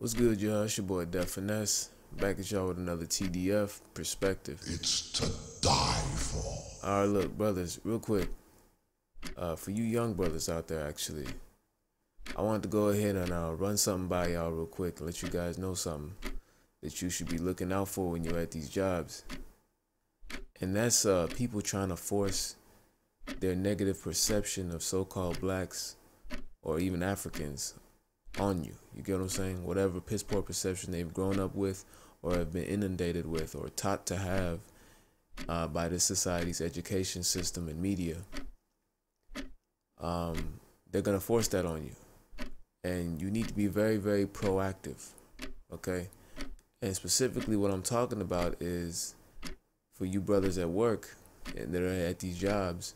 What's good, y'all? It's your boy Def Finesse. Back at y'all with another TDF perspective. It's to die for. Alright, look, brothers, real quick. For you young brothers out there, actually, I wanted to go ahead and run something by y'all real quick and let you guys know something that you should be looking out for when you're at these jobs. And that's people trying to force their negative perception of so-called blacks or even Africans on you. You get what I'm saying? Whatever piss poor perception they've grown up with or have been inundated with or taught to have by this society's education system and media, they're going to force that on you. And you need to be very, very proactive, okay? And specifically what I'm talking about is for you brothers at work and that are at these jobs,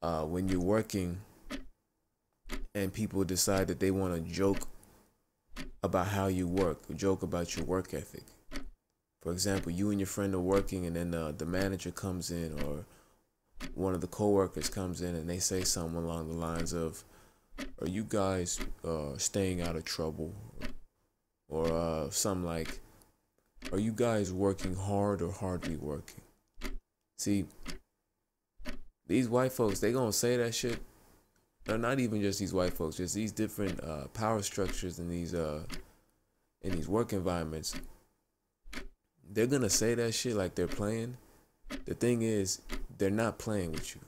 when you're working and people decide that they want to joke about how you work, joke about your work ethic. For example, you and your friend are working and then the manager comes in or one of the coworkers comes in and they say something along the lines of, are you guys staying out of trouble? Or something like, are you guys working hard or hardly working? See, these white folks, they gonna say that shit. No, not even just these white folks, just these different power structures in these work environments. They're gonna say that shit like they're playing. The thing is, they're not playing with you.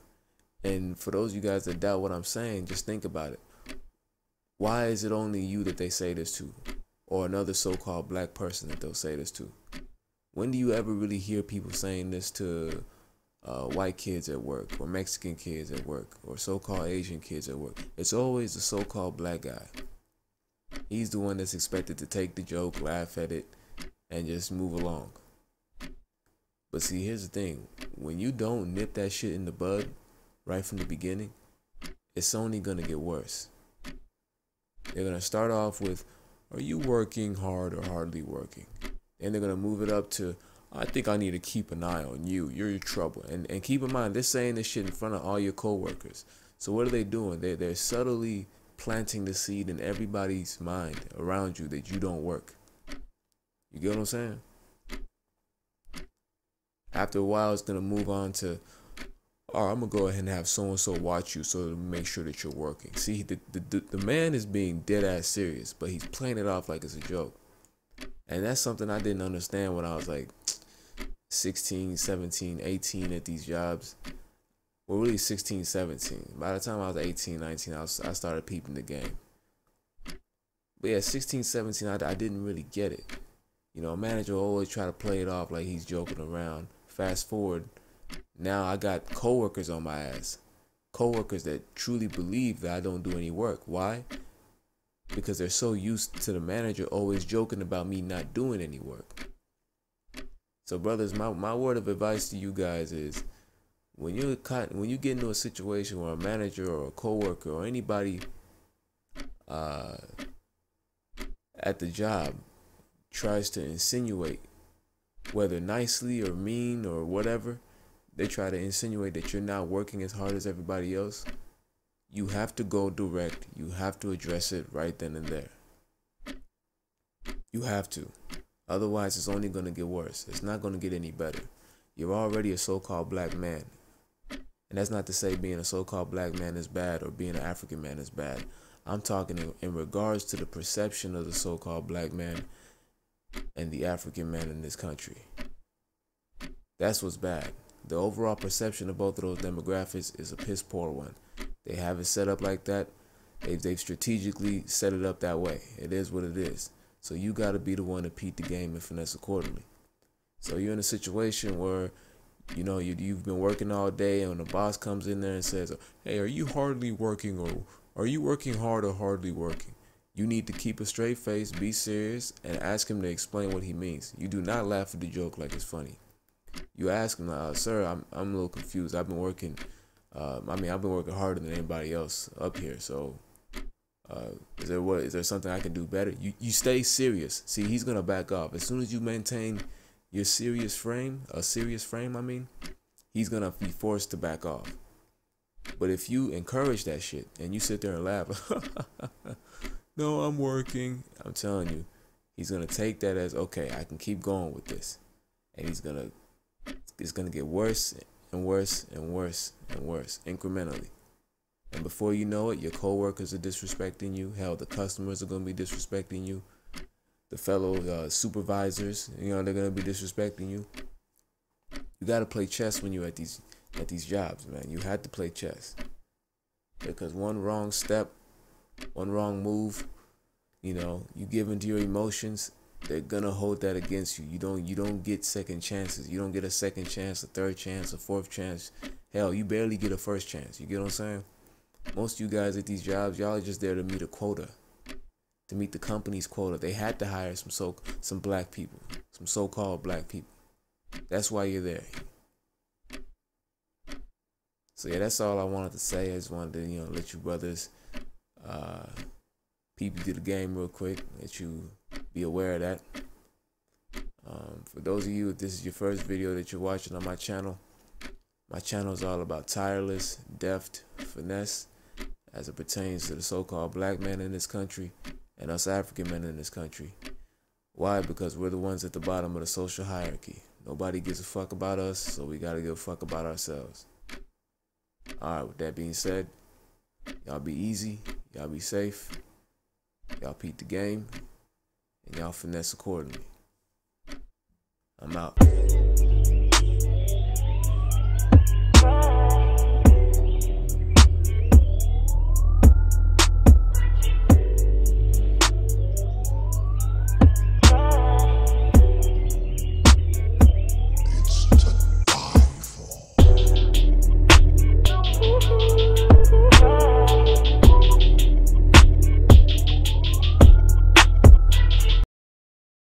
And for those of you guys that doubt what I'm saying, just think about it. Why is it only you that they say this to? Or another so-called black person that they'll say this to? When do you ever really hear people saying this to white kids at work or Mexican kids at work or so-called Asian kids at work? It's always the so-called black guy. He's the one that's expected to take the joke, laugh at it, and just move along. But see, here's the thing. When you don't nip that shit in the bud right from the beginning, it's only going to get worse. They're going to start off with, are you working hard or hardly working? And they're going to move it up to, I think I need to keep an eye on you. You're in trouble. And keep in mind, they're saying this shit in front of all your coworkers. So what are they doing? They're subtly planting the seed in everybody's mind around you that you don't work. You get what I'm saying? After a while, it's going to move on to, all right, I'm going to go ahead and have so-and-so watch you so to make sure that you're working. See, the man is being dead-ass serious, but he's playing it off like it's a joke. And that's something I didn't understand when I was like 16, 17, 18 at these jobs. Well, really 16, 17. By the time I was 18, 19, I started peeping the game. But yeah, 16, 17, I didn't really get it. You know, a manager will always try to play it off like he's joking around. Fast forward, now I got coworkers on my ass. Coworkers that truly believe that I don't do any work. Why? Because they're so used to the manager always joking about me not doing any work. So brothers, my word of advice to you guys is, when you get into a situation where a manager or a coworker or anybody at the job tries to insinuate, whether nicely or mean or whatever, they try to insinuate that you're not working as hard as everybody else, you have to go direct. You have to address it right then and there. You have to. Otherwise, it's only going to get worse. It's not going to get any better. You're already a so-called black man. And that's not to say being a so-called black man is bad or being an African man is bad. I'm talking in regards to the perception of the so-called black man and the African man in this country. That's what's bad. The overall perception of both of those demographics is a piss poor one. They have it set up like that. They've strategically set it up that way. It is what it is. So you got to be the one to peep the game and finesse accordingly. So you're in a situation where, you know, you've been working all day and the boss comes in there and says, hey, are you hardly working or are you working hard or hardly working? You need to keep a straight face, be serious, and ask him to explain what he means. You do not laugh at the joke like it's funny. You ask him, sir, I'm a little confused. I've been working, I've been working harder than anybody else up here. So, is there something I can do better? You stay serious. See, he's gonna back off as soon as you maintain your serious frame. He's gonna be forced to back off. But if you encourage that shit and you sit there and laugh, No, I'm working. I'm telling you, he's gonna take that as, okay, I can keep going with this. And it's gonna get worse and worse and worse and worse incrementally. And before you know it, your coworkers are disrespecting you. Hell, the customers are gonna be disrespecting you. The fellow supervisors, they're gonna be disrespecting you. You gotta play chess when you're at these jobs, man. You had to play chess, because one wrong step, one wrong move, you give into your emotions, they're gonna hold that against you. You don't get second chances. You don't get a second chance, a third chance, a fourth chance. Hell, you barely get a first chance. You get what I'm saying? Most of you guys at these jobs, y'all are just there to meet a quota, to meet the company's quota. They had to hire some black people, some so-called black people. That's why you're there. So yeah, that's all I wanted to say. I just wanted to, let you brothers peep into the game real quick, let you be aware of that. For those of you, if this is your first video that you're watching on my channel is all about tireless, deft, finesse, as it pertains to the so-called black men in this country and us African men in this country. Why? Because we're the ones at the bottom of the social hierarchy. Nobody gives a fuck about us, so we gotta give a fuck about ourselves. Alright, with that being said, y'all be easy, y'all be safe, y'all peep the game, and y'all finesse accordingly. I'm out.